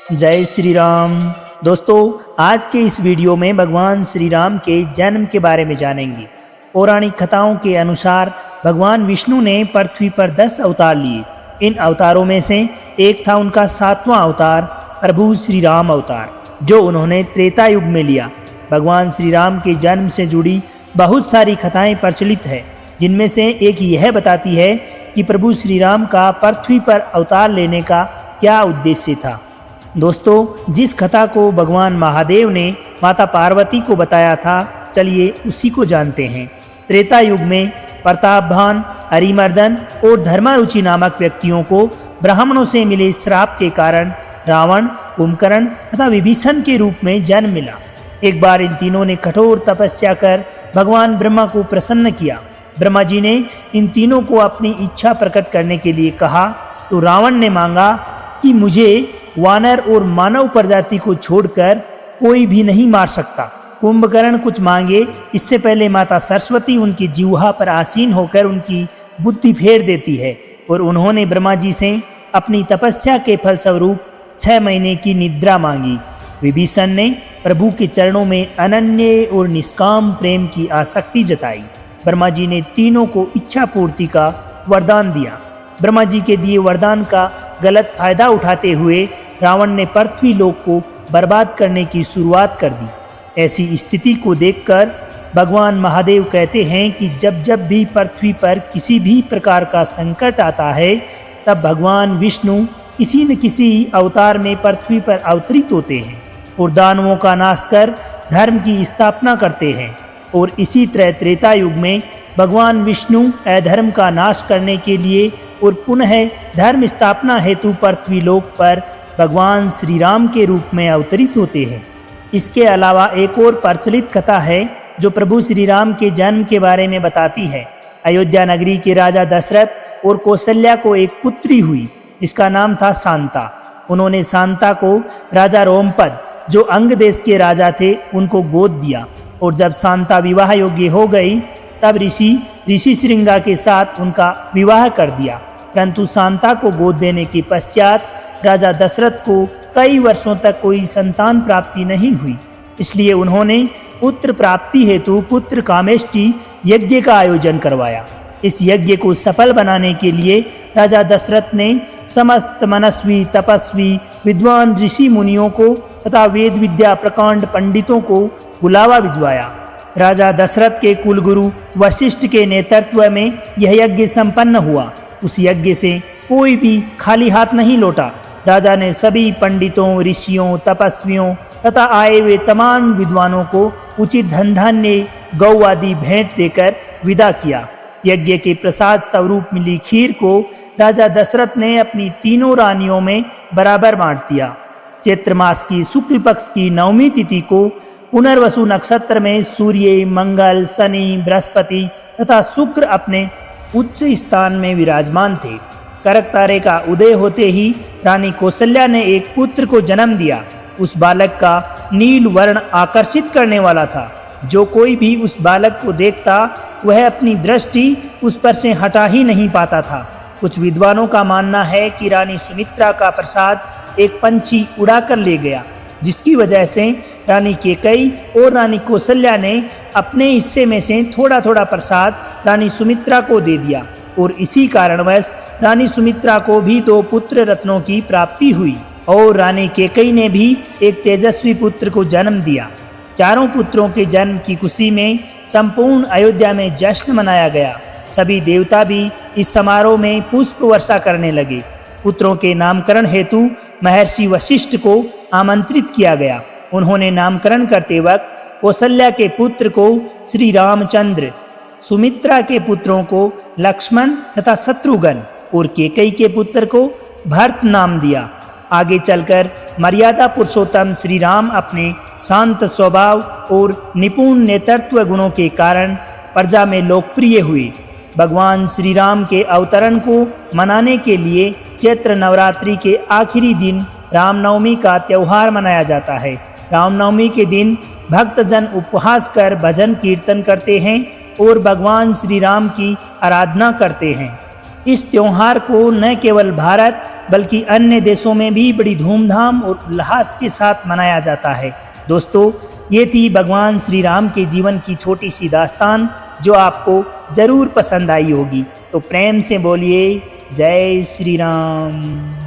जय श्री राम। दोस्तों, आज के इस वीडियो में भगवान श्री राम के जन्म के बारे में जानेंगे। पौराणिक कथाओं के अनुसार भगवान विष्णु ने पृथ्वी पर 10 अवतार लिए। इन अवतारों में से एक था उनका 7वां अवतार प्रभु श्री राम अवतार, जो उन्होंने त्रेता युग में लिया। भगवान श्री राम के जन्म से जुड़ी बहुत सारी कथाएं प्रचलित है, जिनमें से एक यह बताती है कि प्रभु श्री राम का पृथ्वी पर अवतार लेने का क्या उद्देश्य था। दोस्तों, जिस कथा को भगवान महादेव ने माता पार्वती को बताया था, चलिए उसी को जानते हैं। त्रेता युग में प्रतापभान, अरिमर्दन और धर्मारुचि नामक व्यक्तियों को ब्राह्मणों से मिले श्राप के कारण रावण, कुंभकर्ण तथा विभीषण के रूप में जन्म मिला। एक बार इन तीनों ने कठोर तपस्या कर भगवान ब्रह्मा को प्रसन्न किया। ब्रह्मा जी ने इन तीनों को अपनी इच्छा प्रकट करने के लिए कहा, तो रावण ने मांगा कि मुझे वानर और मानव प्रजाति को छोड़कर कोई भी नहीं मार सकता। कुंभकर्ण कुछ मांगे, इससे पहले माता सरस्वती उनकी जिह्वा पर आसीन होकर उनकी बुद्धि फेर देती है, और उन्होंने ब्रह्मा जी से अपनी तपस्या के फलस्वरूप 6 महीने की निद्रा मांगी। विभीषण ने प्रभु के चरणों में अनन्य और निष्काम प्रेम की आसक्ति जताई। ब्रह्मा जी ने तीनों को इच्छा पूर्ति का वरदान दिया। ब्रह्मा जी के दिए वरदान का गलत फायदा उठाते हुए रावण ने पृथ्वी लोक को बर्बाद करने की शुरुआत कर दी। ऐसी स्थिति को देखकर भगवान महादेव कहते हैं कि जब जब भी पृथ्वी पर किसी भी प्रकार का संकट आता है, तब भगवान विष्णु किसी न किसी अवतार में पृथ्वी पर अवतरित होते हैं और दानवों का नाश कर धर्म की स्थापना करते हैं। और इसी तरह त्रेता युग में भगवान विष्णु अधर्म का नाश करने के लिए और पुनः धर्म स्थापना हेतु पृथ्वी लोक पर भगवान श्री राम के रूप में अवतरित होते हैं। इसके अलावा एक और प्रचलित कथा है जो प्रभु श्री राम के जन्म के बारे में बताती है। अयोध्या नगरी के राजा दशरथ और कौशल्या को एक पुत्री हुई, जिसका नाम था शांता। उन्होंने शांता को राजा रोमपद, जो अंग देश के राजा थे, उनको गोद दिया। और जब शांता विवाह योग्य हो गई, तब ऋषि श्रृंगा के साथ उनका विवाह कर दिया। परंतु शांता को गोद देने के पश्चात राजा दशरथ को कई वर्षों तक कोई संतान प्राप्ति नहीं हुई। इसलिए उन्होंने पुत्र प्राप्ति हेतु पुत्र कामेष्टि यज्ञ का आयोजन करवाया। इस यज्ञ को सफल बनाने के लिए राजा दशरथ ने समस्त मनस्वी, तपस्वी, विद्वान ऋषि मुनियों को तथा वेद विद्या प्रकांड पंडितों को बुलावा भिजवाया। राजा दशरथ के कुलगुरु वशिष्ठ के नेतृत्व में यह यज्ञ संपन्न हुआ। उस यज्ञ से कोई भी खाली हाथ नहीं लौटा। राजा ने सभी पंडितों, ऋषियों, तपस्वियों तथा आए हुए तमाम विद्वानों को उचित धन धान्य, गौ आदि भेंट देकर विदा किया। यज्ञ के प्रसाद स्वरूप मिली खीर को राजा दशरथ ने अपनी तीनों रानियों में बराबर बांट दिया। चैत्र मास की शुक्ल पक्ष की 9वीं तिथि को पुनर्वसु नक्षत्र में सूर्य, मंगल, शनि, बृहस्पति तथा शुक्र अपने उच्च स्थान में विराजमान थे। करक तारे का उदय होते ही रानी कौशल्या ने एक पुत्र को जन्म दिया। उस बालक का नील वर्ण आकर्षित करने वाला था। जो कोई भी उस बालक को देखता, वह अपनी दृष्टि उस पर से हटा ही नहीं पाता था। कुछ विद्वानों का मानना है कि रानी सुमित्रा का प्रसाद एक पंछी उड़ाकर ले गया, जिसकी वजह से रानी कैकेयी और रानी कौशल्या ने अपने हिस्से में से थोड़ा थोड़ा प्रसाद रानी सुमित्रा को दे दिया। और इसी कारणवश रानी सुमित्रा को भी 2 पुत्र रत्नों की प्राप्ति हुई और रानी कैकेयी ने भी एक तेजस्वी पुत्र को जन्म दिया। चारों पुत्रों के जन्म की खुशी में संपूर्ण अयोध्या में जश्न मनाया गया। सभी देवता भी इस समारोह में पुष्प वर्षा करने लगे। पुत्रों के नामकरण हेतु महर्षि वशिष्ठ को आमंत्रित किया गया। उन्होंने नामकरण करते वक्त कौशल्या के पुत्र को श्री रामचंद्र, सुमित्रा के पुत्रों को लक्ष्मण तथा शत्रुघ्न और कैकेयी के पुत्र को भरत नाम दिया। आगे चलकर मर्यादा पुरुषोत्तम श्री राम अपने शांत स्वभाव और निपुण नेतृत्व गुणों के कारण प्रजा में लोकप्रिय हुए। भगवान श्री राम के अवतरण को मनाने के लिए चैत्र नवरात्रि के आखिरी दिन रामनवमी का त्यौहार मनाया जाता है। रामनवमी के दिन भक्तजन उपवास कर भजन कीर्तन करते हैं और भगवान श्री राम की आराधना करते हैं। इस त्योहार को न केवल भारत बल्कि अन्य देशों में भी बड़ी धूमधाम और उल्लास के साथ मनाया जाता है। दोस्तों, ये थी भगवान श्री राम के जीवन की छोटी सी दास्तान जो आपको ज़रूर पसंद आई होगी। तो प्रेम से बोलिए जय श्री राम।